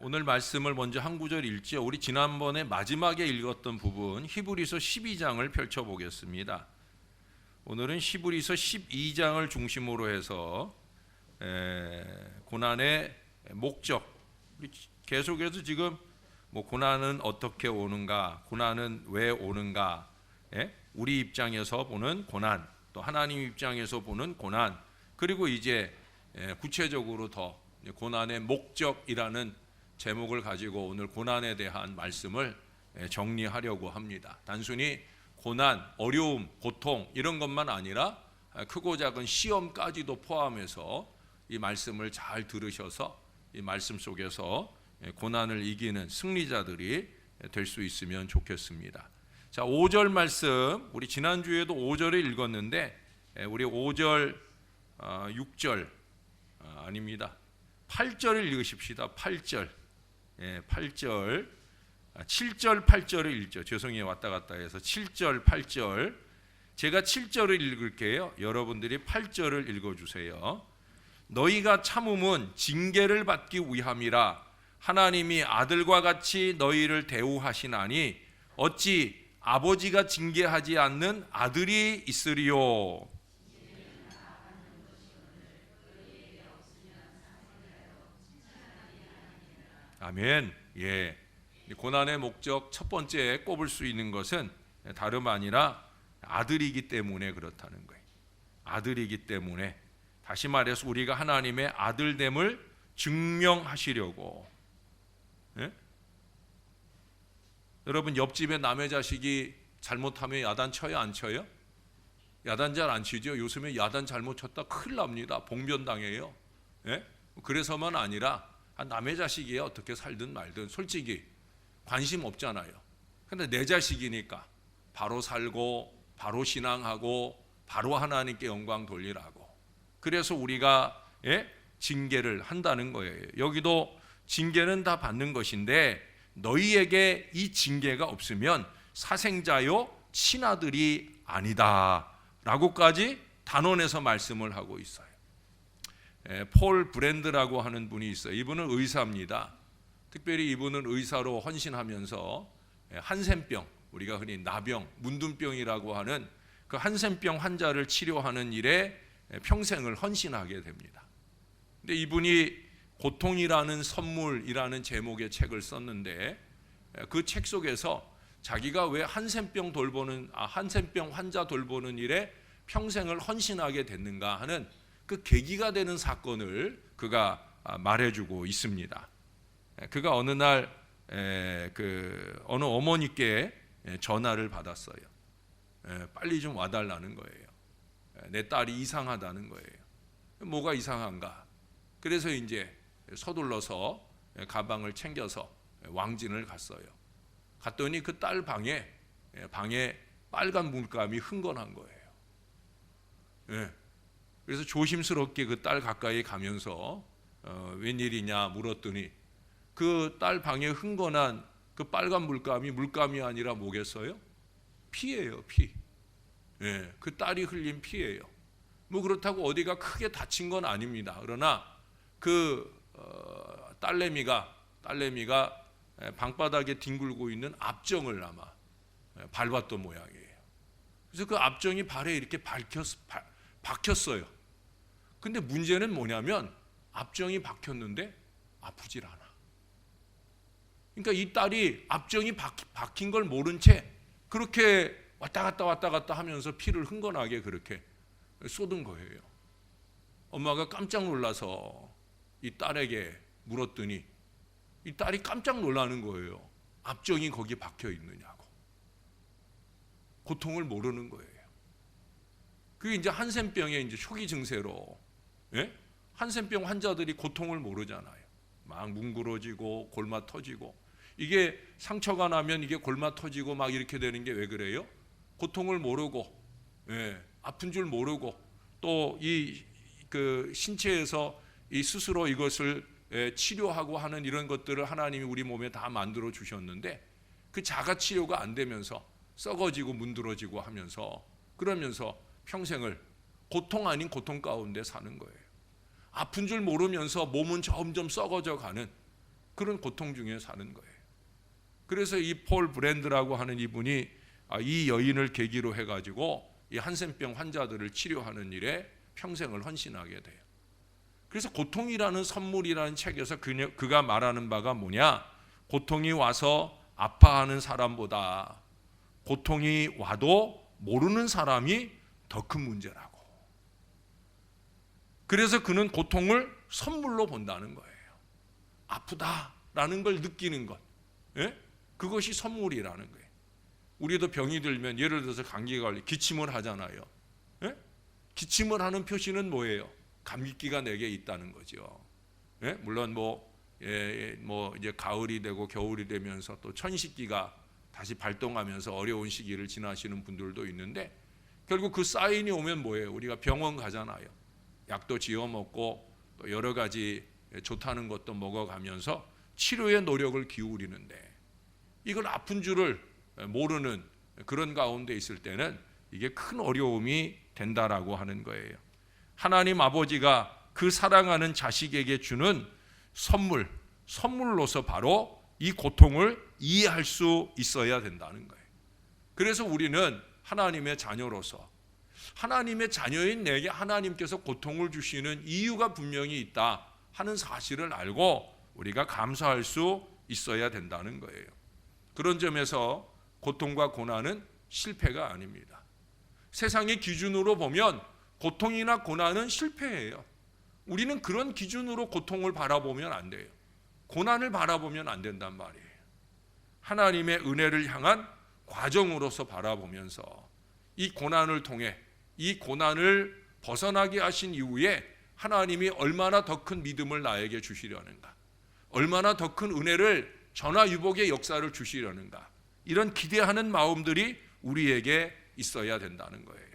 오늘 말씀을 먼저 한 구절 읽죠. 우리 지난번에 마지막에 읽었던 부분 히브리서 12장을 펼쳐보겠습니다. 오늘은 히브리서 12장을 중심으로 해서 고난의 목적, 계속해서 지금 고난은 어떻게 오는가, 고난은 왜 오는가, 우리 입장에서 보는 고난, 또 하나님 입장에서 보는 고난, 그리고 이제 구체적으로 더 고난의 목적이라는 제목을 가지고 오늘 고난에 대한 말씀을 정리하려고 합니다. 단순히 고난, 어려움, 고통 이런 것만 아니라 크고 작은 시험까지도 포함해서 이 말씀을 잘 들으셔서 이 말씀 속에서 고난을 이기는 승리자들이 될 수 있으면 좋겠습니다. 자, 5절 말씀, 우리 지난주에도 5절을 읽었는데 우리 5절, 6절 아닙니다. 8절을 읽으십시다. 8절. 8절. 7절, 8절을 읽죠. 죄송해요. 왔다 갔다 해서 7절, 8절. 제가 7절을 읽을게요. 여러분들이 8절을 읽어주세요. 너희가 참음은 징계를 받기 위함이라 하나님이 아들과 같이 너희를 대우하시나니 어찌 아버지가 징계하지 않는 아들이 있으리요. 아멘. 예. 고난의 목적 첫 번째 꼽을 수 있는 것은 다름 아니라 아들이기 때문에 그렇다는 거예요. 아들이기 때문에, 다시 말해서 우리가 하나님의 아들됨을 증명하시려고. 예? 여러분, 옆집에 남의 자식이 잘못하면 야단 쳐요, 안 쳐요? 야단 잘 안 치죠. 요즘에 야단 잘못 쳤다 큰일 납니다. 봉변당해요. 예? 그래서만 아니라 남의 자식이야 어떻게 살든 말든 솔직히 관심 없잖아요. 근데 내 자식이니까 바로 살고 바로 신앙하고 바로 하나님께 영광 돌리라고. 그래서 우리가 징계를 한다는 거예요. 여기도 징계는 다 받는 것인데 너희에게 이 징계가 없으면 사생자요 친아들이 아니다 라고까지 단언해서 말씀을 하고 있어요. 폴 브랜드라고 하는 분이 있어요. 이분은 의사입니다. 특별히 이분은 의사로 헌신하면서 한센병, 우리가 흔히 나병, 문둥병이라고 하는 그 한센병 환자를 치료하는 일에 평생을 헌신하게 됩니다. 근데 이분이 고통이라는 선물이라는 제목의 책을 썼는데 그 책 속에서 자기가 왜 한센병 환자 돌보는 일에 평생을 헌신하게 됐는가 하는 그 계기가 되는 사건을 그가 말해주고 있습니다. 그가 어느 날 어느 어머니께 전화를 받았어요. 빨리 좀 와달라는 거예요. 내 딸이 이상하다는 거예요. 뭐가 이상한가? 그래서 이제 서둘러서 가방을 챙겨서 왕진을 갔어요. 갔더니 그 딸 방에 빨간 물감이 흥건한 거예요. 그래서 조심스럽게 그 딸 가까이 가면서 웬일이냐 물었더니 그 딸 방에 흥건한 그 빨간 물감이 아니라 뭐겠어요? 피예요, 피. 그 딸이 흘린 피예요. 뭐 그렇다고 어디가 크게 다친 건 아닙니다. 그러나 그 딸내미가 방바닥에 뒹굴고 있는 압정을 아마 밟았던 모양이에요. 그래서 그 압정이 발에 이렇게 박혔어요. 근데 문제는 뭐냐면 압정이 박혔는데 아프질 않아. 그러니까 이 딸이 압정이 박힌 걸 모른 채 그렇게 왔다 갔다 하면서 피를 흥건하게 그렇게 쏟은 거예요. 엄마가 깜짝 놀라서 이 딸에게 물었더니 이 딸이 깜짝 놀라는 거예요. 압정이 거기 박혀 있느냐고. 고통을 모르는 거예요. 그게 이제 한센병의 이제 초기 증세로, 한센병 환자들이 고통을 모르잖아요. 막 뭉그러지고 골마 터지고, 이게 상처가 나면 이게 골마 터지고 막 이렇게 되는 게 왜 그래요? 고통을 모르고, 아픈 줄 모르고, 또 이 그 신체에서 이 스스로 이것을 치료하고 하는 이런 것들을 하나님이 우리 몸에 다 만들어 주셨는데 그 자가 치료가 안 되면서 썩어지고 문드러지고 하면서 그러면서 평생을 고통 아닌 고통 가운데 사는 거예요. 아픈 줄 모르면서 몸은 점점 썩어져 가는 그런 고통 중에 사는 거예요. 그래서 이 폴 브랜드라고 하는 이분이 이 여인을 계기로 해가지고 이 한센병 환자들을 치료하는 일에 평생을 헌신하게 돼요. 그래서 고통이라는 선물이라는 책에서 그가 말하는 바가 뭐냐? 고통이 와서 아파하는 사람보다 고통이 와도 모르는 사람이 더 큰 문제라고. 그래서 그는 고통을 선물로 본다는 거예요. 아프다라는 걸 느끼는 것, 그것이 선물이라는 거예요. 우리도 병이 들면 예를 들어서 감기가 걸려 기침을 하잖아요. 기침을 하는 표시는 뭐예요? 감기가 내게 있다는 거죠. 물론 이제 가을이 되고 겨울이 되면서 또 천식기가 다시 발동하면서 어려운 시기를 지나시는 분들도 있는데, 결국 그 사인이 오면 뭐예요? 우리가 병원 가잖아요. 약도 지어 먹고 또 여러 가지 좋다는 것도 먹어가면서 치료의 노력을 기울이는데, 이걸 아픈 줄을 모르는 그런 가운데 있을 때는 이게 큰 어려움이 된다라고 하는 거예요. 하나님 아버지가 그 사랑하는 자식에게 주는 선물로서 바로 이 고통을 이해할 수 있어야 된다는 거예요. 그래서 우리는 하나님의 자녀로서, 하나님의 자녀인 내게 하나님께서 고통을 주시는 이유가 분명히 있다 하는 사실을 알고 우리가 감사할 수 있어야 된다는 거예요. 그런 점에서 고통과 고난은 실패가 아닙니다. 세상의 기준으로 보면 고통이나 고난은 실패예요. 우리는 그런 기준으로 고통을 바라보면 안 돼요. 고난을 바라보면 안 된단 말이에요. 하나님의 은혜를 향한 과정으로서 바라보면서 이 고난을 통해 이 고난을 벗어나게 하신 이후에 하나님이 얼마나 더 큰 믿음을 나에게 주시려는가, 얼마나 더 큰 은혜를 전화유복의 역사를 주시려는가, 이런 기대하는 마음들이 우리에게 있어야 된다는 거예요.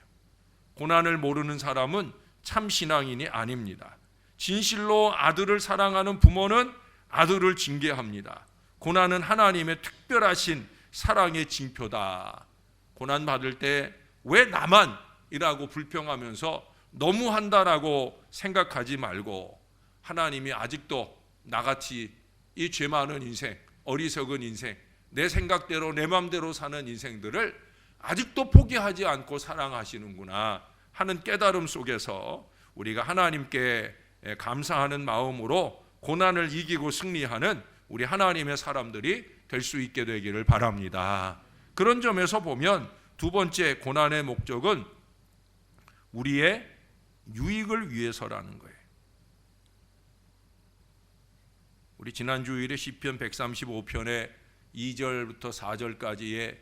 고난을 모르는 사람은 참 신앙인이 아닙니다. 진실로 아들을 사랑하는 부모는 아들을 징계합니다. 고난은 하나님의 특별하신 사랑의 징표다. 고난 받을 때 왜 나만 이라고 불평하면서 너무한다라고 생각하지 말고, 하나님이 아직도 나같이 이 죄 많은 인생, 어리석은 인생, 내 생각대로 내 마음대로 사는 인생들을 아직도 포기하지 않고 사랑하시는구나 하는 깨달음 속에서 우리가 하나님께 감사하는 마음으로 고난을 이기고 승리하는 우리 하나님의 사람들이 될 수 있게 되기를 바랍니다. 그런 점에서 보면 두 번째 고난의 목적은 우리의 유익을 위해서라는 거예요. 우리 지난 주일에 시편 135편의 2절부터 4절까지의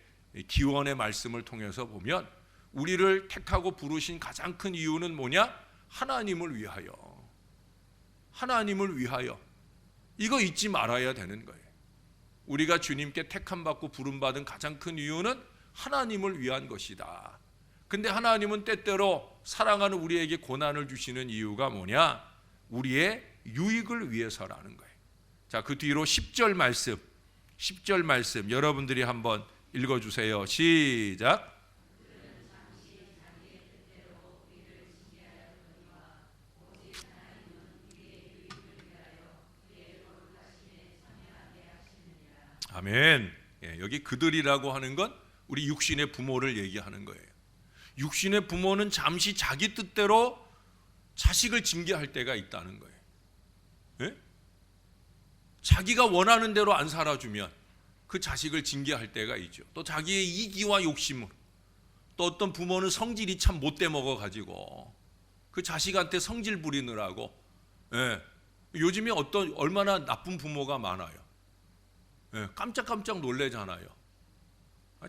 기원의 말씀을 통해서 보면 우리를 택하고 부르신 가장 큰 이유는 뭐냐? 하나님을 위하여. 하나님을 위하여. 이거 잊지 말아야 되는 거예요. 우리가 주님께 택함받고 부름받은 가장 큰 이유는 하나님을 위한 것이다. 근데 하나님은 때때로 사랑하는 우리에게 고난을 주시는 이유가 뭐냐? 우리의 유익을 위해서라는 거예요. 자, 그 뒤로 10절 말씀 여러분들이 한번 읽어주세요. 시작. 아멘. 여기 그들이라고 하는 건 우리 육신의 부모를 얘기하는 거예요. 육신의 부모는 잠시 자기 뜻대로 자식을 징계할 때가 있다는 거예요. 자기가 원하는 대로 안 살아주면 그 자식을 징계할 때가 있죠. 또 자기의 이기와 욕심을, 또 어떤 부모는 성질이 참 못돼 먹어가지고 그 자식한테 성질 부리느라고, 요즘에 얼마나 나쁜 부모가 많아요. 깜짝깜짝 놀래잖아요.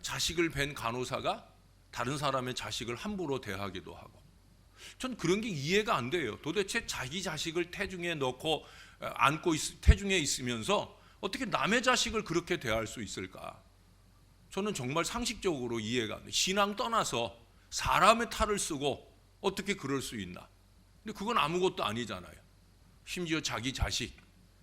자식을 뵌 간호사가 다른 사람의 자식을 함부로 대하기도 하고. 전 그런 게 이해가 안 돼요. 도대체 자기 자식을 태중에 넣고 안고 태중에 있으면서 어떻게 남의 자식을 그렇게 대할 수 있을까? 저는 정말 상식적으로 이해가 안 돼요. 신앙 떠나서 사람의 탈을 쓰고 어떻게 그럴 수 있나? 근데 그건 아무것도 아니잖아요. 심지어 자기 자식,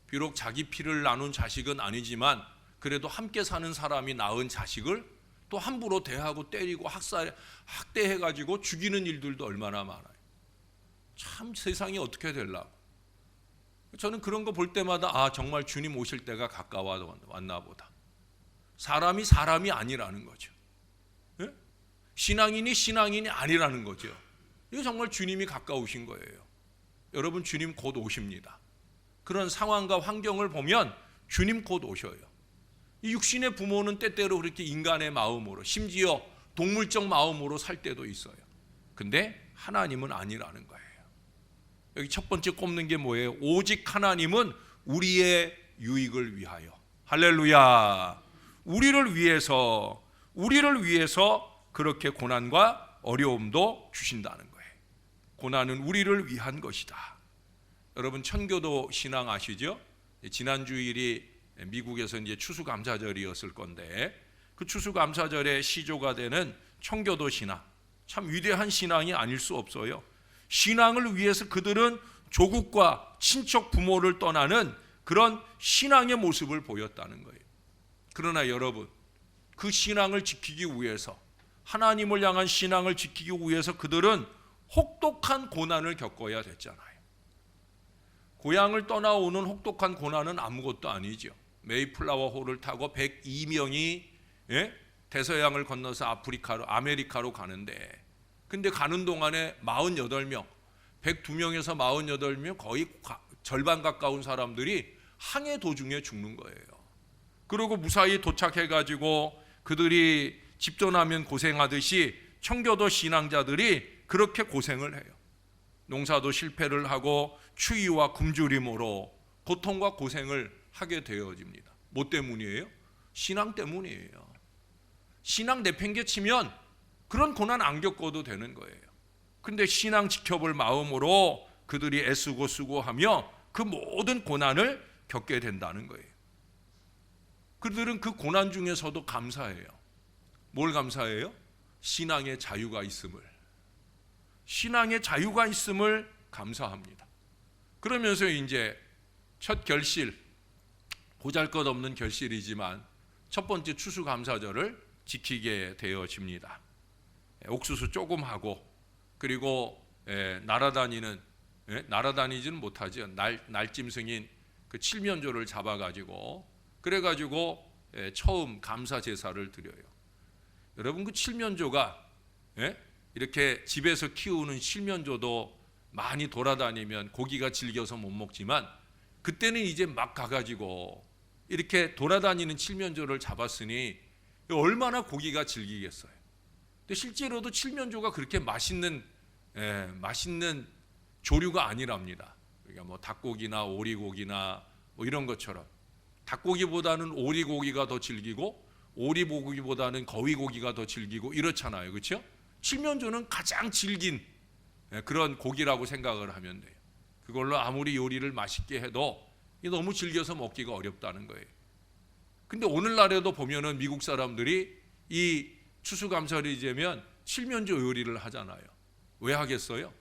비록 자기 피를 나눈 자식은 아니지만 그래도 함께 사는 사람이 낳은 자식을 또 함부로 대하고 때리고 학대해가지고 죽이는 일들도 얼마나 많아요. 참 세상이 어떻게 되려고. 저는 그런 거 볼 때마다 정말 주님 오실 때가 가까워 왔나 보다. 사람이 아니라는 거죠. 예? 신앙인이 아니라는 거죠. 이거 정말 주님이 가까우신 거예요. 여러분, 주님 곧 오십니다. 그런 상황과 환경을 보면 주님 곧 오셔요. 이 육신의 부모는 때때로 그렇게 인간의 마음으로, 심지어 동물적 마음으로 살 때도 있어요. 근데 하나님은 아니라는 거예요. 여기 첫 번째 꼽는 게 뭐예요? 오직 하나님은 우리의 유익을 위하여. 할렐루야. 우리를 위해서 그렇게 고난과 어려움도 주신다는 거예요. 고난은 우리를 위한 것이다. 여러분, 천교도 신앙 아시죠? 지난 주일이 미국에서 이제 추수감사절이었을 건데, 그 추수감사절의 시조가 되는 청교도 신앙, 참 위대한 신앙이 아닐 수 없어요. 신앙을 위해서 그들은 조국과 친척 부모를 떠나는 그런 신앙의 모습을 보였다는 거예요. 그러나 여러분, 그 신앙을 지키기 위해서, 하나님을 향한 신앙을 지키기 위해서 그들은 혹독한 고난을 겪어야 됐잖아요. 고향을 떠나오는 혹독한 고난은 아무것도 아니죠. 메이플라워 호를 타고 102명이 대서양을 건너서 아메리카로 가는데, 근데 가는 동안에 48명, 102명에서 48명, 거의 절반 가까운 사람들이 항해 도중에 죽는 거예요. 그리고 무사히 도착해가지고 그들이 집전하면 고생하듯이 청교도 신앙자들이 그렇게 고생을 해요. 농사도 실패를 하고 추위와 굶주림으로 고통과 고생을 하게 되어집니다. 뭐 때문이에요? 신앙 때문이에요. 신앙 내팽개치면 그런 고난 안 겪어도 되는 거예요. 근데 신앙 지켜볼 마음으로 그들이 애쓰고 수고하며 그 모든 고난을 겪게 된다는 거예요. 그들은 그 고난 중에서도 감사해요. 뭘 감사해요? 신앙의 자유가 있음을. 신앙의 자유가 있음을 감사합니다. 그러면서 이제 첫 결실, 보잘것없는 결실이지만 첫 번째 추수감사절을 지키게 되어집니다. 옥수수 조금 하고, 그리고 날아다니지는 못하죠. 날짐승인 그 칠면조를 잡아가지고, 그래가지고 처음 감사 제사를 드려요. 여러분, 그 칠면조가 이렇게 집에서 키우는 칠면조도 많이 돌아다니면 고기가 질겨서 못 먹지만, 그때는 이제 막 가가지고 이렇게 돌아다니는 칠면조를 잡았으니 얼마나 고기가 질기겠어요. 근데 실제로도 칠면조가 그렇게 맛있는 조류가 아니랍니다. 그러니까 뭐 닭고기나 오리고기나 뭐 이런 것처럼 닭고기보다는 오리고기가 더 질기고 오리고기보다는 거위고기가 더 질기고 이렇잖아요. 그렇죠? 칠면조는 가장 질긴 그런 고기라고 생각을 하면 돼요. 그걸로 아무리 요리를 맛있게 해도 너무 질겨서 먹기가 어렵다는 거예요. 근데 오늘날에도 보면은 미국 사람들이 이 추수감사절이 되면 칠면조 요리를 하잖아요. 왜 하겠어요?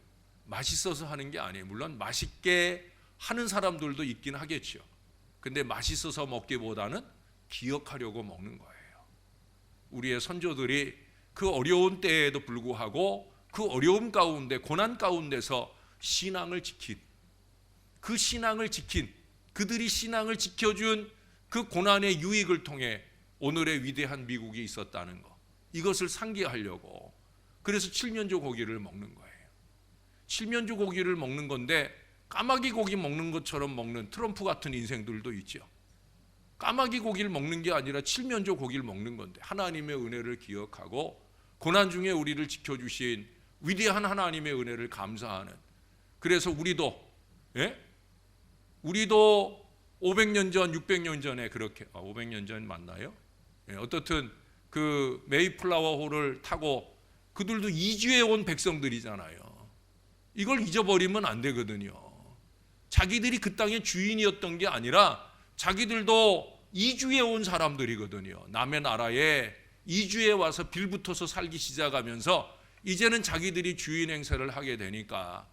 맛있어서 하는 게 아니에요. 물론 맛있게 하는 사람들도 있긴 하겠죠. 근데 맛있어서 먹기보다는 기억하려고 먹는 거예요. 우리의 선조들이 그 어려운 때에도 불구하고 그 어려움 가운데, 고난 가운데서 신앙을 지킨, 그들이 신앙을 지켜준 그 고난의 유익을 통해 오늘의 위대한 미국이 있었다는 것, 이것을 상기하려고 그래서 칠면조 고기를 먹는 거예요. 칠면조 고기를 먹는 건데 까마귀 고기 먹는 것처럼 먹는 트럼프 같은 인생들도 있죠. 까마귀 고기를 먹는 게 아니라 칠면조 고기를 먹는 건데, 하나님의 은혜를 기억하고 고난 중에 우리를 지켜주신 위대한 하나님의 은혜를 감사하는, 그래서 우리도 500년 전, 600년 전에 그렇게 500년 전 맞나요? 어떻든 그 메이플라워 호를 타고 그들도 이주해 온 백성들이잖아요. 이걸 잊어버리면 안 되거든요. 자기들이 그 땅의 주인이었던 게 아니라 자기들도 이주해 온 사람들이거든요. 남의 나라에 이주해 와서 빌붙어서 살기 시작하면서 이제는 자기들이 주인 행세를 하게 되니까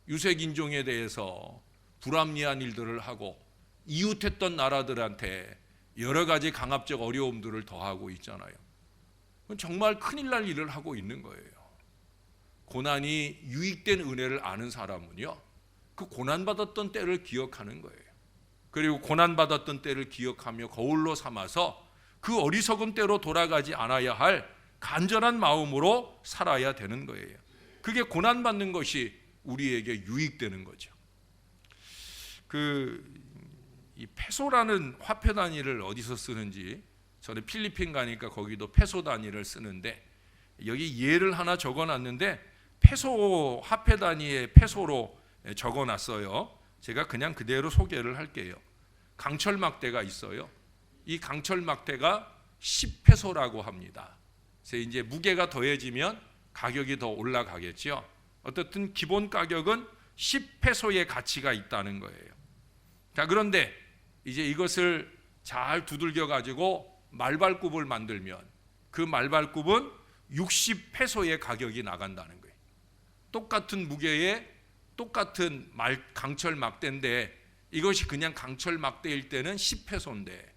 유색인종에 대해서 불합리한 일들을 하고 이웃했던 나라들한테 여러 가지 강압적 어려움들을 더하고 있잖아요. 정말 큰일 날 일을 하고 있는 거예요. 고난이 유익된 은혜를 아는 사람은요, 그 그 고난받았던 때를 기억하는 거예요. 그리고 고난받았던 때를 기억하며 거울로 삼아서 그 어리석은 때로 돌아가지 않아야 할 간절한 마음으로 살아야 되는 거예요. 그게 고난받는 것이 우리에게 유익되는 거죠. 이 페소라는 화폐 단위를 어디서 쓰는지, 저는 필리핀 가니까 거기도 페소 단위를 쓰는데 여기 예를 하나 적어놨는데 페소 화폐 단위의 페소로 적어놨어요. 제가 그냥 그대로 소개를 할게요. 강철 막대가 있어요. 이 강철 막대가 10페소라고 합니다. 그래서 이제 무게가 더해지면 가격이 더 올라가겠죠. 어쨌든 기본 가격은 10페소의 가치가 있다는 거예요. 자, 그런데 이제 이것을 잘 두들겨 가지고 말발굽을 만들면 그 말발굽은 60페소의 가격이 나간다는 거예요. 똑같은 무게의 똑같은 강철 막대인데 이것이 그냥 강철 막대일 때는 10페소인데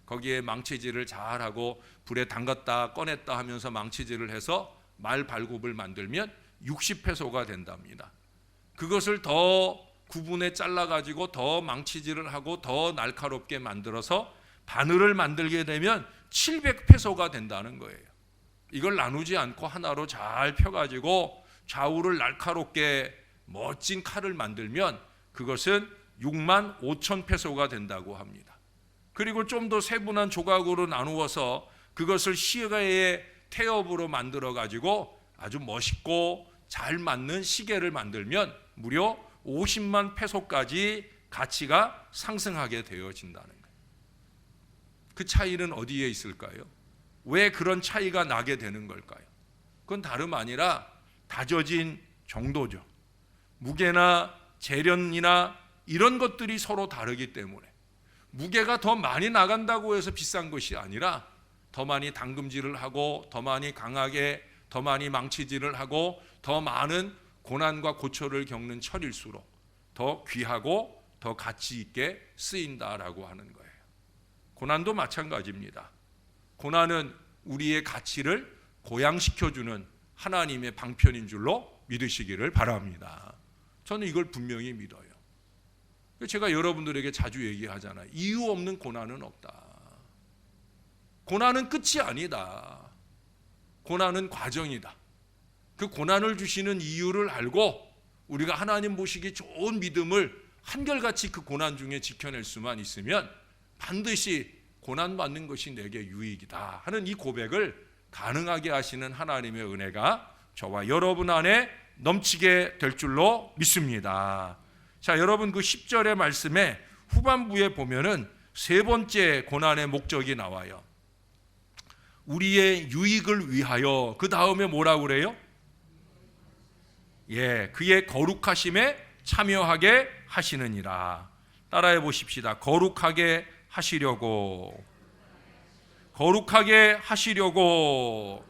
거기에 망치질을 잘하고 불에 담갔다 꺼냈다 하면서 망치질을 해서 말발굽을 만들면 60페소가 된답니다. 그것을 더 구분해 잘라가지고 더 망치질을 하고 더 날카롭게 만들어서 바늘을 만들게 되면 700페소가 된다는 거예요. 이걸 나누지 않고 하나로 잘 펴가지고 좌우를 날카롭게 멋진 칼을 만들면 그것은 6만 5천 페소가 된다고 합니다. 그리고 좀 더 세분한 조각으로 나누어서 그것을 시계의 태엽으로 만들어 가지고 아주 멋있고 잘 맞는 시계를 만들면 무려 50만 페소까지 가치가 상승하게 되어진다는 거예요. 그 차이는 어디에 있을까요? 왜 그런 차이가 나게 되는 걸까요? 그건 다름 아니라 다져진 정도죠. 무게나 재련이나 이런 것들이 서로 다르기 때문에 무게가 더 많이 나간다고 해서 비싼 것이 아니라 더 많이 담금질을 하고 더 많이 강하게 더 많이 망치질을 하고 더 많은 고난과 고초를 겪는 철일수록 더 귀하고 더 가치 있게 쓰인다라고 하는 거예요. 고난도 마찬가지입니다. 고난은 우리의 가치를 고양시켜주는 하나님의 방편인 줄로 믿으시기를 바랍니다. 저는 이걸 분명히 믿어요. 제가 여러분들에게 자주 얘기하잖아요. 이유 없는 고난은 없다. 고난은 끝이 아니다. 고난은 과정이다. 그 고난을 주시는 이유를 알고 우리가 하나님 보시기 좋은 믿음을 한결같이 그 고난 중에 지켜낼 수만 있으면 반드시 고난받는 것이 내게 유익이다 하는 이 고백을 가능하게 하시는 하나님의 은혜가 저와 여러분 안에 넘치게 될 줄로 믿습니다. 자, 여러분 그 10절의 말씀에 후반부에 보면은 세 번째 고난의 목적이 나와요. 우리의 유익을 위하여. 그 다음에 뭐라고 그래요? 그의 거룩하심에 참여하게 하시느니라. 따라해 보십시다. 거룩하게 하시려고. 거룩하게 하시려고.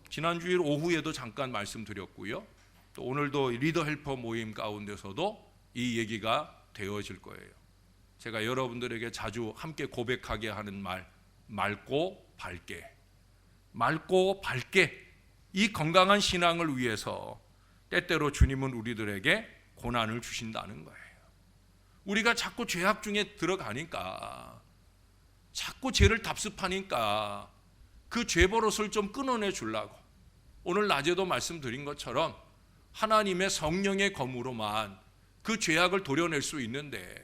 지난주일 오후에도 잠깐 말씀드렸고요. 또 오늘도 리더 헬퍼 모임 가운데서도 이 얘기가 되어질 거예요. 제가 여러분들에게 자주 함께 고백하게 하는 말, 맑고 밝게. 맑고 밝게. 이 건강한 신앙을 위해서 때때로 주님은 우리들에게 고난을 주신다는 거예요. 우리가 자꾸 죄악 중에 들어가니까, 자꾸 죄를 답습하니까 그 죄버릇을 좀 끊어내 주려고 오늘 낮에도 말씀드린 것처럼 하나님의 성령의 검으로만 그 죄악을 도려낼 수 있는데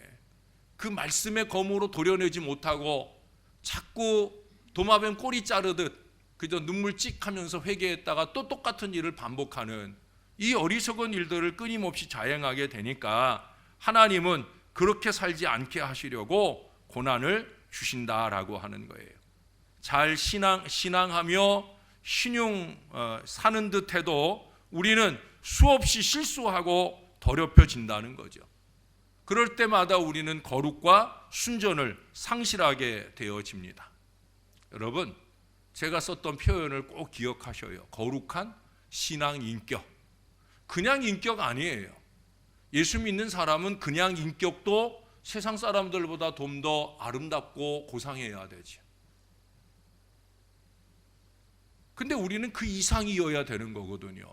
그 말씀의 검으로 도려내지 못하고 자꾸 도마뱀 꼬리 자르듯 그저 눈물 찍 하면서 회개했다가 또 똑같은 일을 반복하는 이 어리석은 일들을 끊임없이 자행하게 되니까 하나님은 그렇게 살지 않게 하시려고 고난을 주신다라고 하는 거예요. 잘 신앙하며 신용 사는 듯 해도 우리는 수없이 실수하고 더럽혀진다는 거죠. 그럴 때마다 우리는 거룩과 순전을 상실하게 되어집니다. 여러분, 제가 썼던 표현을 꼭 기억하셔요. 거룩한 신앙 인격. 그냥 인격 아니에요. 예수 믿는 사람은 그냥 인격도 세상 사람들보다 좀 더 아름답고 고상해야 되죠. 근데 우리는 그 이상이어야 되는 거거든요.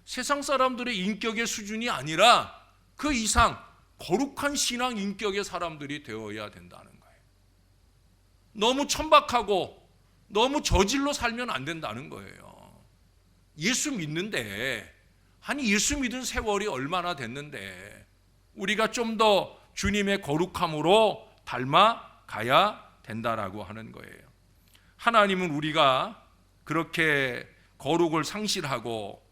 세상 사람들의 인격의 수준이 아니라 그 이상 거룩한 신앙 인격의 사람들이 되어야 된다는 거예요. 너무 천박하고 너무 저질로 살면 안 된다는 거예요. 예수 믿는데, 아니 예수 믿은 세월이 얼마나 됐는데 우리가 좀 더 주님의 거룩함으로 닮아가야 된다라고 하는 거예요. 하나님은 우리가 그렇게 거룩을 상실하고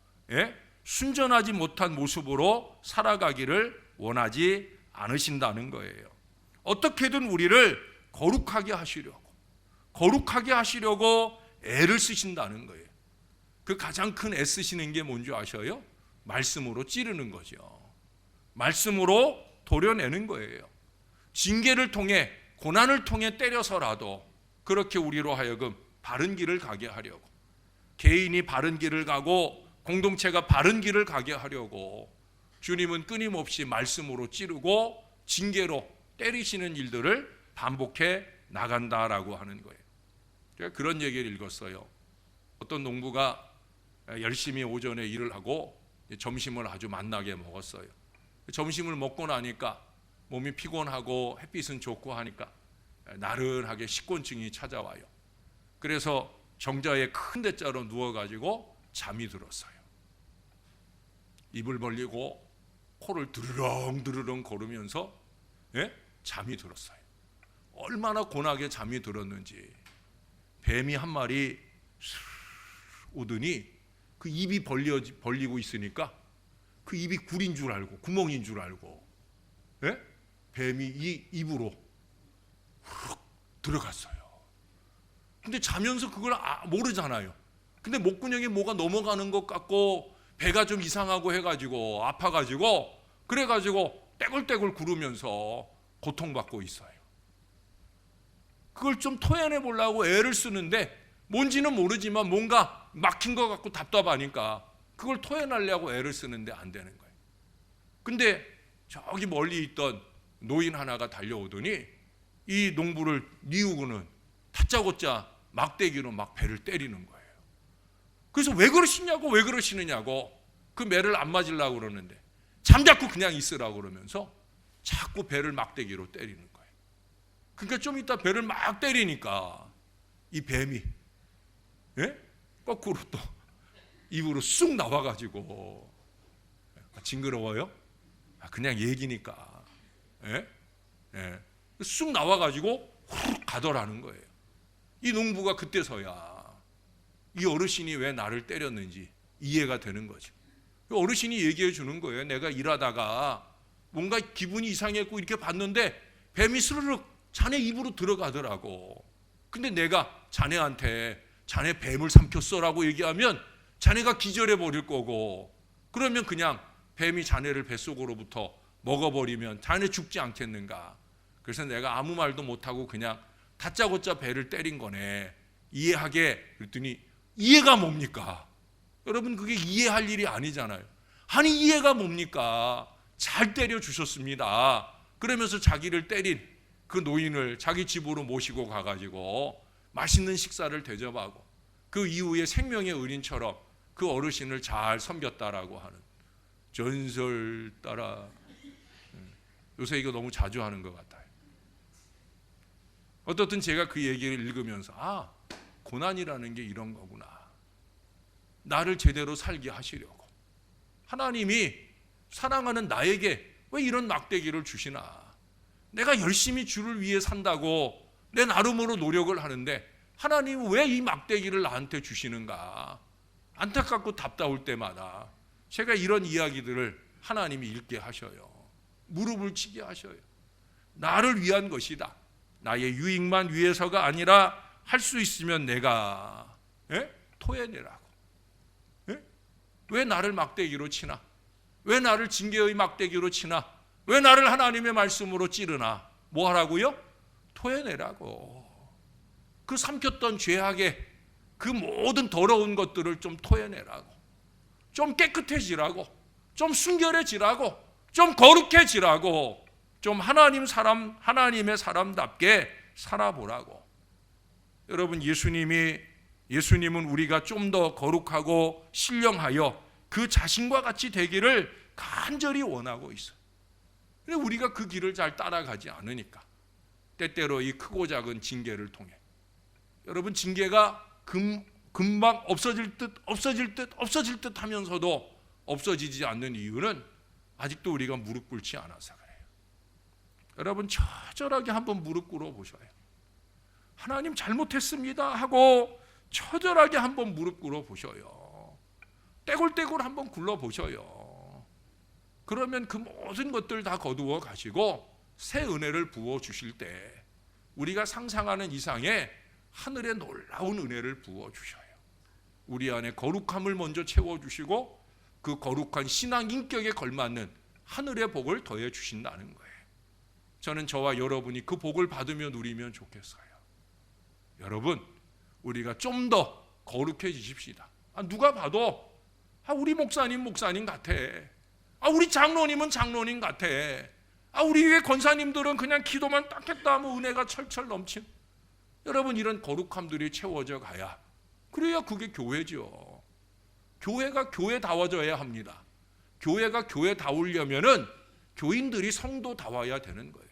순전하지 못한 모습으로 살아가기를 원하지 않으신다는 거예요. 어떻게든 우리를 거룩하게 하시려고 애를 쓰신다는 거예요. 그 가장 큰 애쓰시는 게 뭔지 아셔요? 말씀으로 찌르는 거죠. 말씀으로 도려내는 거예요. 징계를 통해, 고난을 통해 때려서라도 그렇게 우리로 하여금 바른 길을 가게 하려고, 개인이 바른 길을 가고 공동체가 바른 길을 가게 하려고 주님은 끊임없이 말씀으로 찌르고 징계로 때리시는 일들을 반복해 나간다라고 하는 거예요. 제가 그런 얘기를 읽었어요. 어떤 농부가 열심히 오전에 일을 하고 점심을 아주 맛나게 먹었어요. 점심을 먹고 나니까 몸이 피곤하고 햇빛은 좋고 하니까 나른하게 식곤증이 찾아와요. 그래서 정자에 큰 대자로 누워가지고 잠이 들었어요. 입을 벌리고 코를 드르렁 걸으면서 잠이 들었어요. 얼마나 고나게 잠이 들었는지. 뱀이 한 마리 오더니 그 입이 벌리고 있으니까 그 입이 굴인 줄 알고, 구멍인 줄 알고 뱀이 이 입으로 훅 들어갔어요. 근데 자면서 그걸 모르잖아요. 근데 목구멍에 뭐가 넘어가는 것 같고 배가 좀 이상하고 해가지고 아파가지고 그래가지고 떼굴떼굴 구르면서 고통받고 있어요. 그걸 좀 토해내 보려고 애를 쓰는데 뭔지는 모르지만 뭔가 막힌 것 같고 답답하니까 그걸 토해내려고 애를 쓰는데 안 되는 거예요. 근데 저기 멀리 있던 노인 하나가 달려오더니 이 농부를 뉘우고는 다짜고짜 막대기로 막 배를 때리는 거예요. 그래서 왜 그러시느냐고 그 매를 안 맞으려고 그러는데 잠자코 그냥 있으라고 그러면서 자꾸 배를 막대기로 때리는 거예요. 그러니까 좀 이따 배를 막 때리니까 이 뱀이 거꾸로 또 입으로 쑥 나와가지고, 징그러워요? 그냥 얘기니까 쑥 나와가지고 후룩 가더라는 거예요. 이 농부가 그때서야 이 어르신이 왜 나를 때렸는지 이해가 되는 거죠. 어르신이 얘기해 주는 거예요. 내가 일하다가 뭔가 기분이 이상했고 이렇게 봤는데 뱀이 스르륵 자네 입으로 들어가더라고. 근데 내가 자네한테 자네 뱀을 삼켰어라고 얘기하면 자네가 기절해 버릴 거고, 그러면 그냥 뱀이 자네를 뱃속으로부터 먹어버리면 자네 죽지 않겠는가. 그래서 내가 아무 말도 못하고 그냥 다짜고짜 배를 때린 거네. 이해하게. 그랬더니 이해가 뭡니까? 여러분, 그게 이해할 일이 아니잖아요. 아니 이해가 뭡니까? 잘 때려 주셨습니다. 그러면서 자기를 때린 그 노인을 자기 집으로 모시고 가가지고 맛있는 식사를 대접하고 그 이후에 생명의 은인처럼 그 어르신을 잘 섬겼다라고 하는 전설 따라. 요새 이거 너무 자주 하는 것 같아요. 어떻든 제가 그 얘기를 읽으면서 고난이라는 게 이런 거구나. 나를 제대로 살게 하시려고 하나님이 사랑하는 나에게 왜 이런 막대기를 주시나. 내가 열심히 주를 위해 산다고 내 나름으로 노력을 하는데 하나님은 왜 이 막대기를 나한테 주시는가. 안타깝고 답답할 때마다 제가 이런 이야기들을 하나님이 읽게 하셔요. 무릎을 치게 하셔요. 나를 위한 것이다. 나의 유익만 위해서가 아니라 할 수 있으면 내가 토해내라고. 왜 나를 막대기로 치나? 왜 나를 징계의 막대기로 치나? 왜 나를 하나님의 말씀으로 찌르나? 뭐 하라고요? 토해내라고. 그 삼켰던 죄악의 그 모든 더러운 것들을 좀 토해내라고. 좀 깨끗해지라고. 좀 순결해지라고. 좀 거룩해지라고. 좀 하나님의 사람답게 살아보라고. 여러분, 예수님은 우리가 좀 더 거룩하고 신령하여 그 자신과 같이 되기를 간절히 원하고 있어요. 근데 우리가 그 길을 잘 따라가지 않으니까 때때로 이 크고 작은 징계를 통해 여러분 징계가 금방 없어질 듯 하면서도 없어지지 않는 이유는 아직도 우리가 무릎 꿇지 않아서 그래요. 여러분 처절하게 한번 무릎 꿇어 보셔요. 하나님 잘못했습니다 하고 처절하게 한번 무릎 꿇어 보셔요. 떼굴떼굴 한번 굴러 보셔요. 그러면 그 모든 것들 다 거두어 가시고 새 은혜를 부어 주실 때 우리가 상상하는 이상의 하늘의 놀라운 은혜를 부어 주셔요. 우리 안에 거룩함을 먼저 채워 주시고 그 거룩한 신앙 인격에 걸맞는 하늘의 복을 더해 주신다는 거예요. 저는 저와 여러분이 그 복을 받으며 누리면 좋겠어요. 여러분 우리가 좀 더 거룩해지십시다. 누가 봐도 우리 목사님 같아. 우리 장로님은 장로님 같아. 우리 교회 권사님들은 그냥 기도만 딱 했다 하면 은혜가 철철 넘친. 여러분 이런 거룩함들이 채워져 가야 그래야 그게 교회죠. 교회가 교회다워져야 합니다. 교회가 교회다우려면은 교인들이 성도다워야 되는 거예요.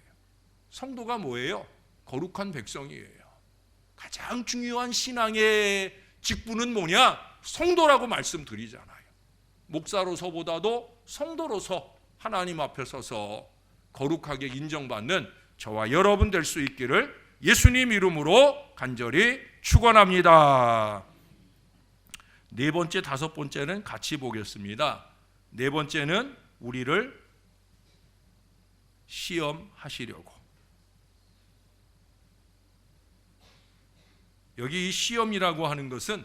성도가 뭐예요? 거룩한 백성이에요. 가장 중요한 신앙의 직분은 뭐냐? 성도라고 말씀드리잖아요. 목사로서보다도 성도로서 하나님 앞에 서서 거룩하게 인정받는 저와 여러분 될 수 있기를 예수님 이름으로 간절히 축원합니다. 네 번째, 다섯 번째는 같이 보겠습니다. 네 번째는 우리를 시험하시려고. 여기 이 시험이라고 하는 것은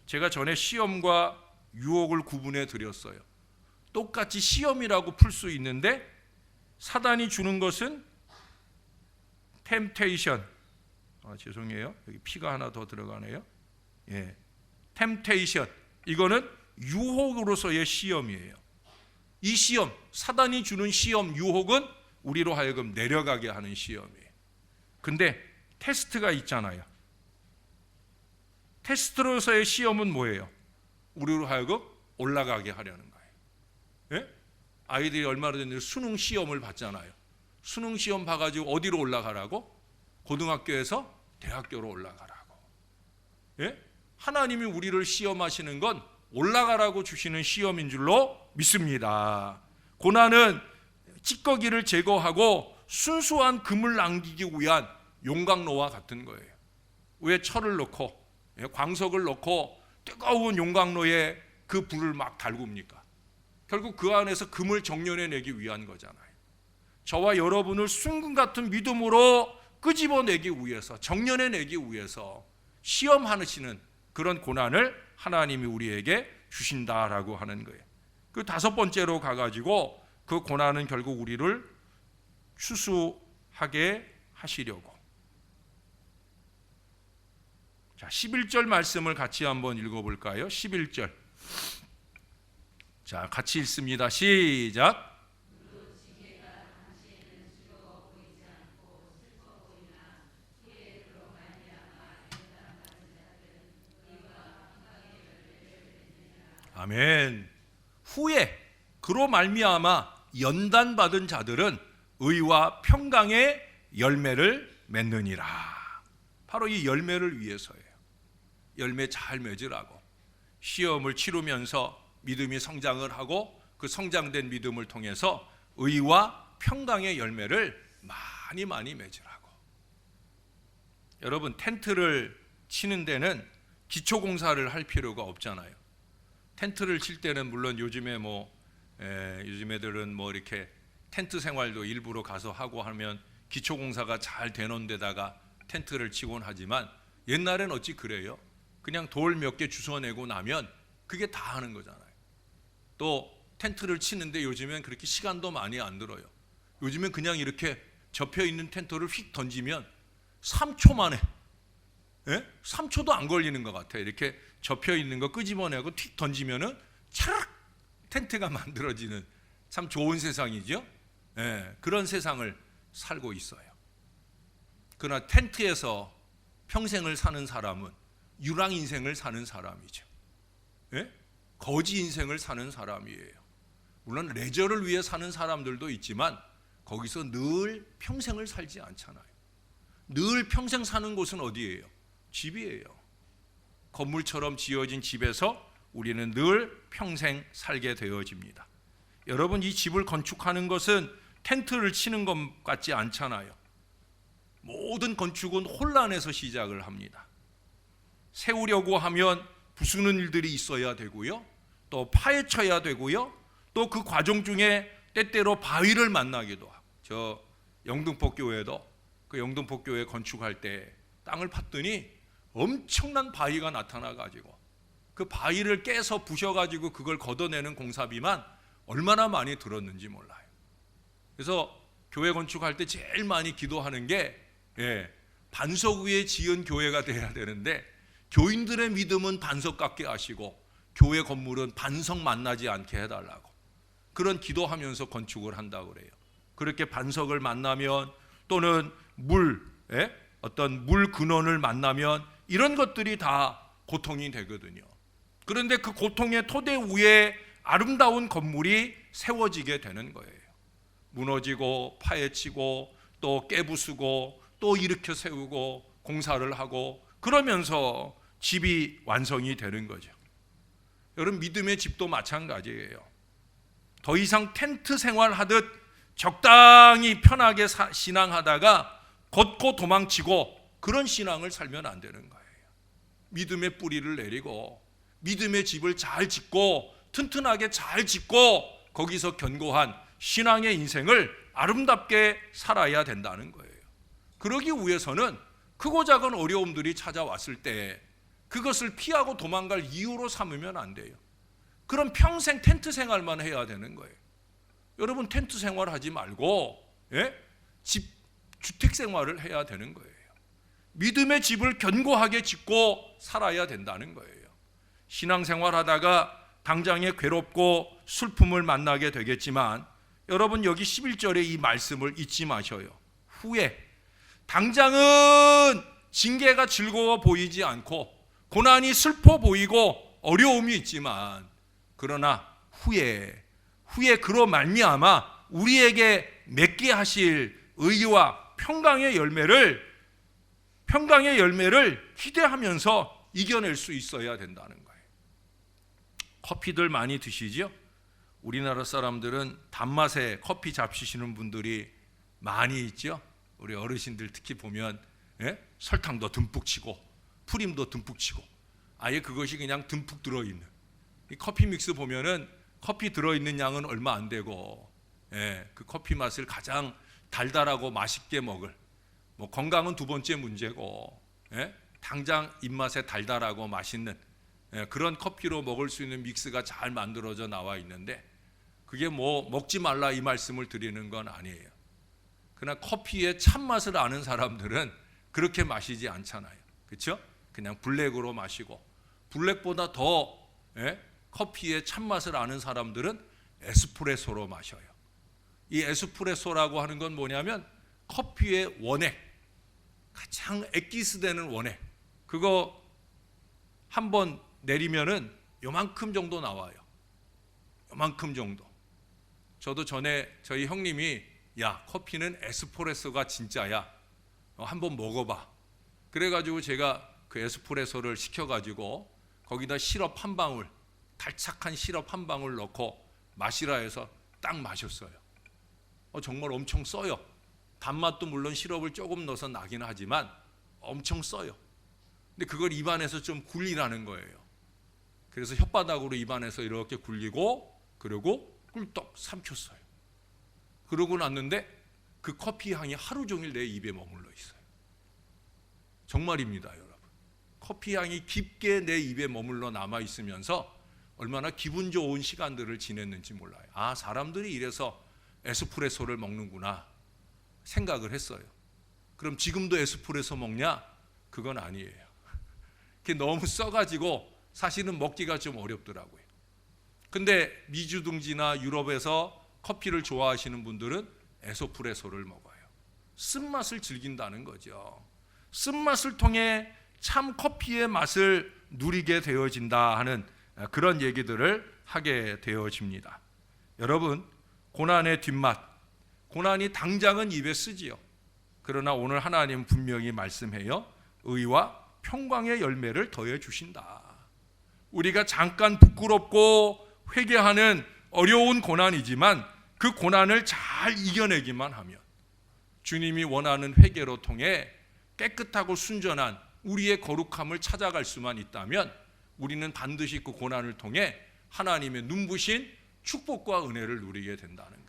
제가 전에 시험과 유혹을 구분해 드렸어요. 똑같이 시험이라고 풀 수 있는데 사단이 주는 것은 템테이션. 죄송해요. 여기 피가 하나 더 들어가네요. 템테이션. 이거는 유혹으로서의 시험이에요. 이 시험, 사단이 주는 시험, 유혹은 우리로 하여금 내려가게 하는 시험이에요. 근데 테스트가 있잖아요. 테스트로서의 시험은 뭐예요? 우리로 하여금 올라가게 하려는 거예요. 아이들이 얼마나 됐는데 수능 시험을 봤잖아요. 수능 시험 봐가지고 어디로 올라가라고? 고등학교에서 대학교로 올라가라고. 하나님이 우리를 시험하시는 건 올라가라고 주시는 시험인 줄로 믿습니다. 고난은 찌꺼기를 제거하고 순수한 금을 남기기 위한 용광로와 같은 거예요. 위에 철을 넣고 광석을 넣고 뜨거운 용광로에 그 불을 막 달굽니까? 결국 그 안에서 금을 정련해내기 위한 거잖아요. 저와 여러분을 순금 같은 믿음으로 끄집어내기 위해서, 정련해내기 위해서 시험하시는 그런 고난을 하나님이 우리에게 주신다라고 하는 거예요. 그 다섯 번째로 가가지고 그 고난은 결국 우리를 추수하게 하시려고. 자, 11절 말씀을 같이 한번 읽어볼까요? 11절. 자, 같이 읽습니다. 시작. 아멘. 후에 그로 말미암아 연단받은 자들은 의와 평강의 열매를 맺느니라. 바로 이 열매를 위해서예요. 열매 잘 맺으라고. 시험을 치르면서 믿음이 성장을 하고 그 성장된 믿음을 통해서 의와 평강의 열매를 많이 맺으라고. 여러분 텐트를 치는 데는 기초공사를 할 필요가 없잖아요. 텐트를 칠 때는 물론 요즘 애들은 이렇게 텐트 생활도 일부러 가서 하고 하면 기초공사가 잘 되는 데다가 텐트를 치곤 하지만 옛날엔 어찌 그래요? 그냥 돌 몇 개 주워내고 나면 그게 다 하는 거잖아요. 또 텐트를 치는데 요즘엔 그렇게 시간도 많이 안 들어요. 요즘엔 그냥 이렇게 접혀있는 텐트를 휙 던지면 3초 만에 3초도 안 걸리는 것 같아요. 이렇게 접혀있는 거 끄집어내고 틱 던지면은 차락 텐트가 만들어지는 참 좋은 세상이죠. 그런 세상을 살고 있어요. 그러나 텐트에서 평생을 사는 사람은 유랑 인생을 사는 사람이죠. 거지 인생을 사는 사람이에요. 물론 레저를 위해 사는 사람들도 있지만 거기서 늘 평생을 살지 않잖아요. 늘 평생 사는 곳은 어디예요? 집이에요. 건물처럼 지어진 집에서 우리는 늘 평생 살게 되어집니다. 여러분, 이 집을 건축하는 것은 텐트를 치는 것 같지 않잖아요. 모든 건축은 혼란에서 시작을 합니다. 세우려고 하면 부수는 일들이 있어야 되고요, 또 파헤쳐야 되고요, 또 그 과정 중에 때때로 바위를 만나기도 하고. 저 영등포교회도 그 영등포교회 건축할 때 땅을 팠더니 엄청난 바위가 나타나가지고 그 바위를 깨서 부셔가지고 그걸 걷어내는 공사비만 얼마나 많이 들었는지 몰라요. 그래서 교회 건축할 때 제일 많이 기도하는 게 반석 위에 지은 교회가 돼야 되는데, 교인들의 믿음은 반석 같게 하시고 교회 건물은 반석 만나지 않게 해달라고 그런 기도하면서 건축을 한다고 그래요. 그렇게 반석을 만나면, 또는 어떤 물 근원을 만나면 이런 것들이 다 고통이 되거든요. 그런데 그 고통의 토대 위에 아름다운 건물이 세워지게 되는 거예요. 무너지고 파헤치고 또 깨부수고 또 일으켜 세우고 공사를 하고 그러면서 집이 완성이 되는 거죠. 여러분, 믿음의 집도 마찬가지예요. 더 이상 텐트 생활하듯 적당히 편하게 신앙하다가 걷고 도망치고 그런 신앙을 살면 안 되는 거예요. 믿음의 뿌리를 내리고 믿음의 집을 잘 짓고 튼튼하게 잘 짓고 거기서 견고한 신앙의 인생을 아름답게 살아야 된다는 거예요. 그러기 위해서는 크고 작은 어려움들이 찾아왔을 때 그것을 피하고 도망갈 이유로 삼으면 안 돼요. 그럼 평생 텐트 생활만 해야 되는 거예요. 여러분, 텐트 생활하지 말고 주택 생활을 해야 되는 거예요. 믿음의 집을 견고하게 짓고 살아야 된다는 거예요. 신앙생활하다가 당장에 괴롭고 슬픔을 만나게 되겠지만, 여러분, 여기 11절에 이 말씀을 잊지 마셔요. 후에 당장은 징계가 즐거워 보이지 않고 고난이 슬퍼 보이고 어려움이 있지만, 그러나 후에 그로 말미암아 우리에게 맺게 하실 의와 평강의 열매를 기대하면서 이겨낼 수 있어야 된다는 거예요. 커피들 많이 드시죠? 우리나라 사람들은 단맛에 커피 잡수시는 분들이 많이 있죠. 우리 어르신들 특히 보면 설탕도 듬뿍 치고 프림도 듬뿍 치고 아예 그것이 그냥 듬뿍 들어있는, 이 커피 믹스 보면은 커피 들어있는 양은 얼마 안 되고 그 커피 맛을 가장 달달하고 맛있게 먹을, 건강은 두 번째 문제고 당장 입맛에 달달하고 맛있는 그런 커피로 먹을 수 있는 믹스가 잘 만들어져 나와 있는데, 그게 먹지 말라 이 말씀을 드리는 건 아니에요. 그러나 커피의 참맛을 아는 사람들은 그렇게 마시지 않잖아요. 그렇죠? 그냥 블랙으로 마시고, 블랙보다 더 커피의 참맛을 아는 사람들은 에스프레소로 마셔요. 이 에스프레소라고 하는 건 뭐냐면 커피의 원액, 가장 액기스되는 원액, 그거 한번 내리면은 요만큼 정도 나와요. 요만큼 정도. 저도 전에 저희 형님이 야, 커피는 에스프레소가 진짜야, 한번 먹어봐. 그래가지고 제가 그 에스프레소를 시켜가지고 거기다 시럽 한 방울, 달착한 시럽 한 방울 넣고 마시라 해서 딱 마셨어요. 정말 엄청 써요. 단맛도 물론 시럽을 조금 넣어서 나긴 하지만 엄청 써요. 근데 그걸 입안에서 좀 굴리라는 거예요. 그래서 혓바닥으로 입안에서 이렇게 굴리고, 그리고 꿀떡 삼켰어요. 그러고 났는데 그 커피 향이 하루 종일 내 입에 머물러 있어요. 정말입니다, 여러분. 커피 향이 깊게 내 입에 머물러 남아 있으면서 얼마나 기분 좋은 시간들을 지냈는지 몰라요. 아, 사람들이 이래서 에스프레소를 먹는구나 생각을 했어요. 그럼 지금도 에스프레소 먹냐? 그건 아니에요. 그게 너무 써가지고 사실은 먹기가 좀 어렵더라고요. 근데 미주둥지나 유럽에서 커피를 좋아하시는 분들은 에스프레소를 먹어요. 쓴맛을 즐긴다는 거죠. 쓴맛을 통해 참 커피의 맛을 누리게 되어진다 하는 그런 얘기들을 하게 되어집니다. 여러분, 고난의 뒷맛, 고난이 당장은 입에 쓰지요. 그러나 오늘 하나님 분명히 말씀해요. 의와 평강의 열매를 더해 주신다. 우리가 잠깐 부끄럽고 회개하는 어려운 고난이지만 그 고난을 잘 이겨내기만 하면 주님이 원하는 회개로 통해 깨끗하고 순전한 우리의 거룩함을 찾아갈 수만 있다면 우리는 반드시 그 고난을 통해 하나님의 눈부신 축복과 은혜를 누리게 된다는 거예요.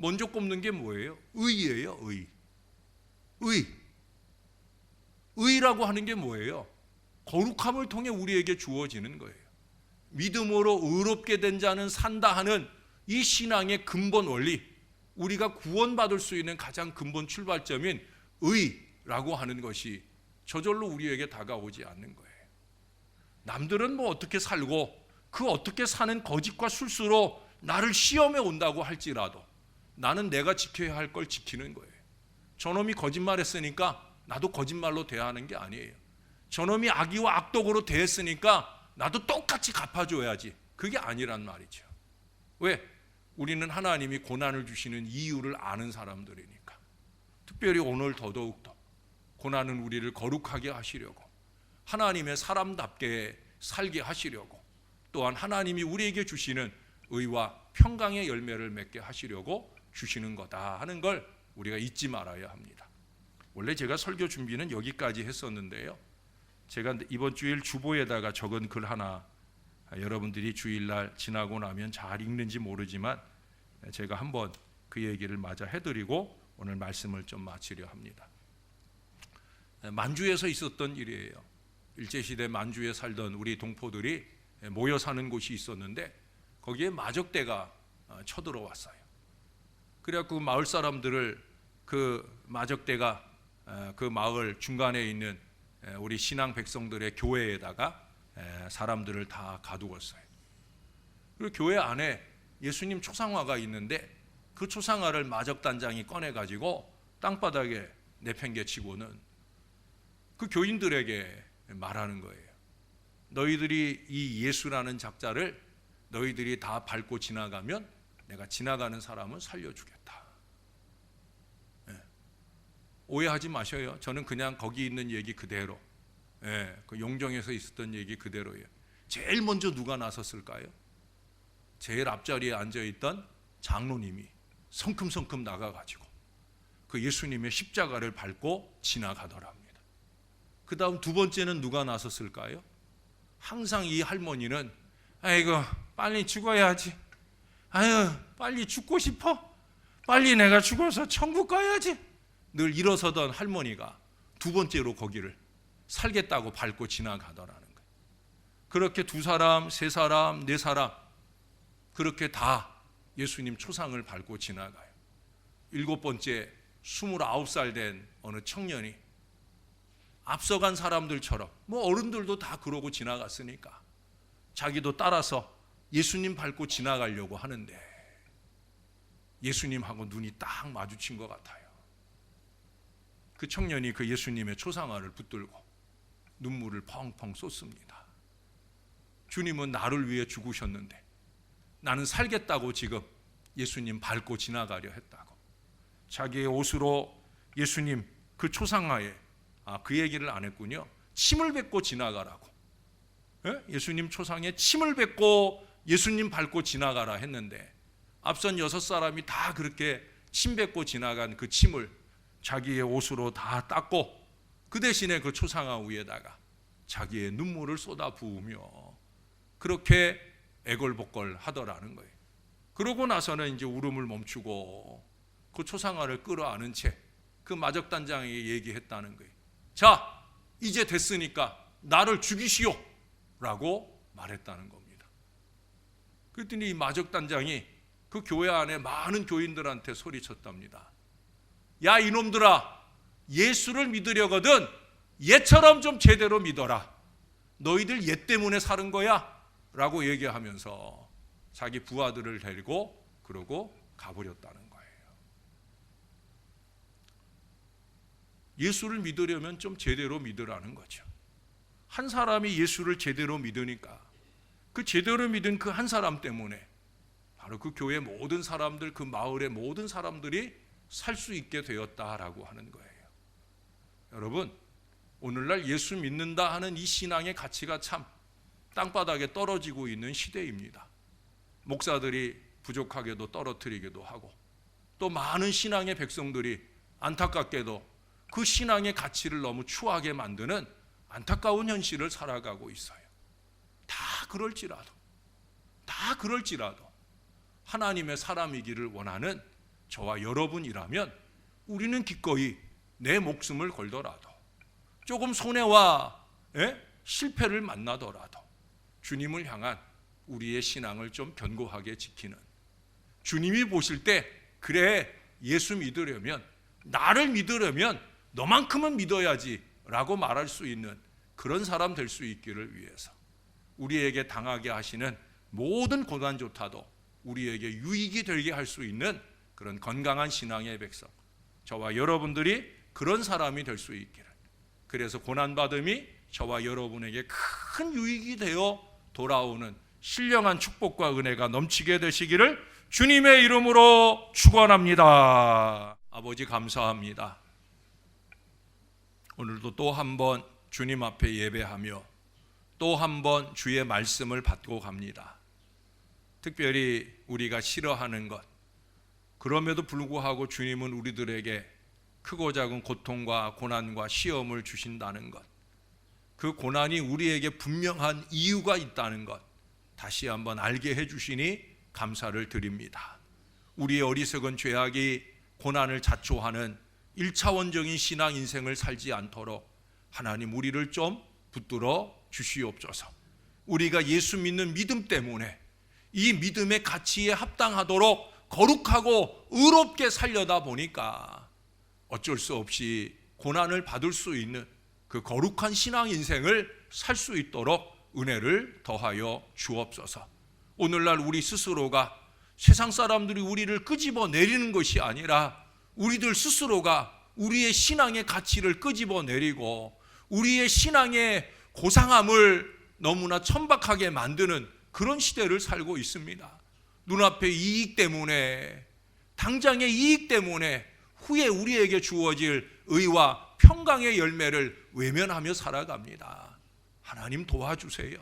먼저 꼽는 게 뭐예요? 의예요. 의라고 하는 게 뭐예요? 거룩함을 통해 우리에게 주어지는 거예요. 믿음으로 의롭게 된 자는 산다 하는 이 신앙의 근본 원리, 우리가 구원받을 수 있는 가장 근본 출발점인 의라고 하는 것이 저절로 우리에게 다가오지 않는 거예요. 남들은 뭐 어떻게 살고 그 어떻게 사는 거짓과 술수로 나를 시험해 온다고 할지라도 나는 내가 지켜야 할 걸 지키는 거예요. 저놈이 거짓말했으니까 나도 거짓말로 대하는 게 아니에요. 저놈이 악의와 악독으로 대했으니까 나도 똑같이 갚아줘야지. 그게 아니란 말이죠. 왜? 우리는 하나님이 고난을 주시는 이유를 아는 사람들이니까. 특별히 오늘 더더욱더 고난은 우리를 거룩하게 하시려고, 하나님의 사람답게 살게 하시려고, 또한 하나님이 우리에게 주시는 의와 평강의 열매를 맺게 하시려고 주시는 거다 하는 걸 우리가 잊지 말아야 합니다. 원래 제가 설교 준비는 여기까지 했었는데요, 제가 이번 주일 주보에다가 적은 글 하나, 여러분들이 주일날 지나고 나면 잘 읽는지 모르지만 제가 한번 그 얘기를 마저 해드리고 오늘 말씀을 좀 마치려 합니다. 만주에서 있었던 일이에요. 일제시대 만주에 살던 우리 동포들이 모여 사는 곳이 있었는데 거기에 마적대가 쳐들어왔어요. 그래갖고 마을 사람들을 그 마적대가 그 마을 중간에 있는 우리 신앙 백성들의 교회에다가 사람들을 다 가두었어요. 그리고 교회 안에 예수님 초상화가 있는데 그 초상화를 마적단장이 꺼내가지고 땅바닥에 내팽개치고는 그 교인들에게 말하는 거예요. 너희들이 이 예수라는 작자를 너희들이 다 밟고 지나가면 내가 지나가는 사람은 살려주겠다. 오해하지 마셔요. 저는 그냥 거기 있는 얘기 그대로, 그 용정에서 있었던 얘기 그대로예요. 제일 먼저 누가 나섰을까요? 제일 앞자리에 앉아있던 장로님이 성큼성큼 나가가지고 그 예수님의 십자가를 밟고 지나가더랍니다. 그 다음 두 번째는 누가 나섰을까요? 항상 이 할머니는 아이고 빨리 죽어야지, 아유 빨리 죽고 싶어, 빨리 내가 죽어서 천국 가야지, 늘 일어서던 할머니가 두 번째로 거기를 살겠다고 밟고 지나가더라는 거예요. 그렇게 두 사람, 세 사람, 네 사람 그렇게 다 예수님 초상을 밟고 지나가요. 일곱 번째 29살 된 어느 청년이 앞서간 사람들처럼 뭐 어른들도 다 그러고 지나갔으니까 자기도 따라서 예수님 밟고 지나가려고 하는데 예수님하고 눈이 딱 마주친 것 같아요. 그 청년이 그 예수님의 초상화를 붙들고 눈물을 펑펑 쏟습니다. 주님은 나를 위해 죽으셨는데 나는 살겠다고 지금 예수님 밟고 지나가려 했다고. 자기의 옷으로 예수님 그 초상화에 그 얘기를 안 했군요. 침을 뱉고 지나가라고. 예수님 초상에 침을 뱉고 예수님 밟고 지나가라 했는데 앞선 6사람이 다 그렇게 침 뱉고 지나간 그 침을 자기의 옷으로 다 닦고 그 대신에 그 초상화 위에다가 자기의 눈물을 쏟아 부으며 그렇게 애걸복걸 하더라는 거예요. 그러고 나서는 이제 울음을 멈추고 그 초상화를 끌어안은 채 그 마적단장에게 얘기했다는 거예요. 자, 이제 됐으니까 나를 죽이시오 라고 말했다는 겁니다. 그랬더니 이 마적단장이 그 교회 안에 많은 교인들한테 소리쳤답니다. 야 이놈들아, 예수를 믿으려거든 얘처럼 좀 제대로 믿어라. 너희들 얘 때문에 사는 거야 라고 얘기하면서 자기 부하들을 데리고 그러고 가버렸다는 거예요. 예수를 믿으려면 좀 제대로 믿으라는 거죠. 한 사람이 예수를 제대로 믿으니까 그 제대로 믿은 그 한 사람 때문에 바로 바로 그 교회 모든 사람들, 그 마을의 모든 사람들이 살 수 있게 되었다라고 하는 거예요. 여러분, 오늘날 예수 믿는다 하는 이 신앙의 가치가 참 땅바닥에 떨어지고 있는 시대입니다. 목사들이 부족하게도 떨어뜨리기도 하고, 또 많은 신앙의 백성들이 안타깝게도 그 신앙의 가치를 너무 추하게 만드는 안타까운 현실을 살아가고 있어요. 다 그럴지라도 하나님의 사람이기를 원하는 저와 여러분이라면 우리는 기꺼이 내 목숨을 걸더라도, 조금 손해와 실패를 만나더라도 주님을 향한 우리의 신앙을 좀 견고하게 지키는, 주님이 보실 때 그래, 예수 믿으려면, 나를 믿으려면 너만큼은 믿어야지 라고 말할 수 있는 그런 사람 될 수 있기를 위해서, 우리에게 당하게 하시는 모든 고난조차도 우리에게 유익이 되게 할 수 있는 그런 건강한 신앙의 백성, 저와 여러분들이 그런 사람이 될 수 있기를, 그래서 고난받음이 저와 여러분에게 큰 유익이 되어 돌아오는 신령한 축복과 은혜가 넘치게 되시기를 주님의 이름으로 축원합니다. 아버지, 감사합니다. 오늘도 또 한 번 주님 앞에 예배하며 또 한 번 주의 말씀을 받고 갑니다. 특별히 우리가 싫어하는 것, 그럼에도 불구하고 주님은 우리들에게 크고 작은 고통과 고난과 시험을 주신다는 것, 그 고난이 우리에게 분명한 이유가 있다는 것 다시 한번 알게 해주시니 감사를 드립니다. 우리의 어리석은 죄악이 고난을 자초하는 1차원적인 신앙 인생을 살지 않도록 하나님 우리를 좀 붙들어 주시옵소서. 우리가 예수 믿는 믿음 때문에 이 믿음의 가치에 합당하도록 거룩하고 의롭게 살려다 보니까 어쩔 수 없이 고난을 받을 수 있는 그 거룩한 신앙 인생을 살 수 있도록 은혜를 더하여 주옵소서. 오늘날 우리 스스로가 세상 사람들이 우리를 끄집어 내리는 것이 아니라 우리들 스스로가 우리의 신앙의 가치를 끄집어 내리고 우리의 신앙의 고상함을 너무나 천박하게 만드는 그런 시대를 살고 있습니다. 눈앞의 이익 때문에, 당장의 이익 때문에 후에 우리에게 주어질 의와 평강의 열매를 외면하며 살아갑니다. 하나님 도와주세요.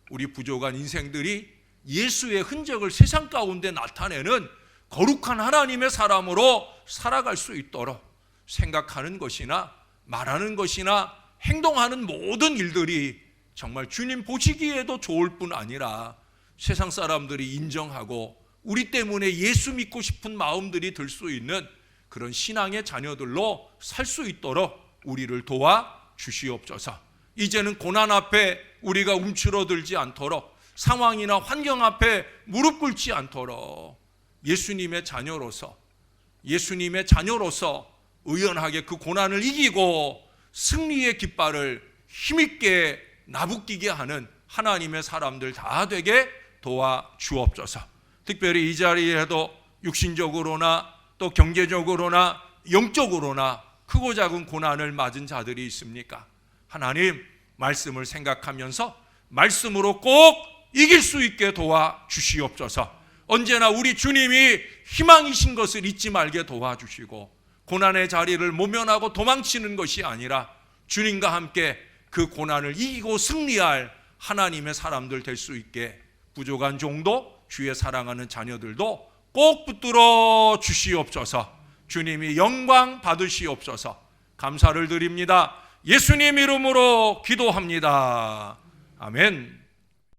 우리 부족한 인생들이 예수의 흔적을 세상 가운데 나타내는 거룩한 하나님의 사람으로 살아갈 수 있도록 생각하는 것이나 말하는 것이나 행동하는 모든 일들이 정말 주님 보시기에도 좋을 뿐 아니라 세상 사람들이 인정하고 우리 때문에 예수 믿고 싶은 마음들이 들 수 있는 그런 신앙의 자녀들로 살 수 있도록 우리를 도와 주시옵소서. 이제는 고난 앞에 우리가 움츠러들지 않도록, 상황이나 환경 앞에 무릎 꿇지 않도록 예수님의 자녀로서 의연하게 그 고난을 이기고 승리의 깃발을 힘있게 나부끼게 하는 하나님의 사람들 다 되게 도와 주옵소서. 특별히 이 자리에도 육신적으로나 또 경제적으로나 영적으로나 크고 작은 고난을 맞은 자들이 있습니까? 하나님, 말씀을 생각하면서 말씀으로 꼭 이길 수 있게 도와 주시옵소서. 언제나 우리 주님이 희망이신 것을 잊지 말게 도와주시고, 고난의 자리를 모면하고 도망치는 것이 아니라 주님과 함께 그 고난을 이기고 승리할 하나님의 사람들 될 수 있게 부족한 종도, 주의 사랑하는 자녀들도 꼭 붙들어 주시옵소서. 주님이 영광 받으시옵소서. 감사를 드립니다. 예수님 이름으로 기도합니다. 아멘.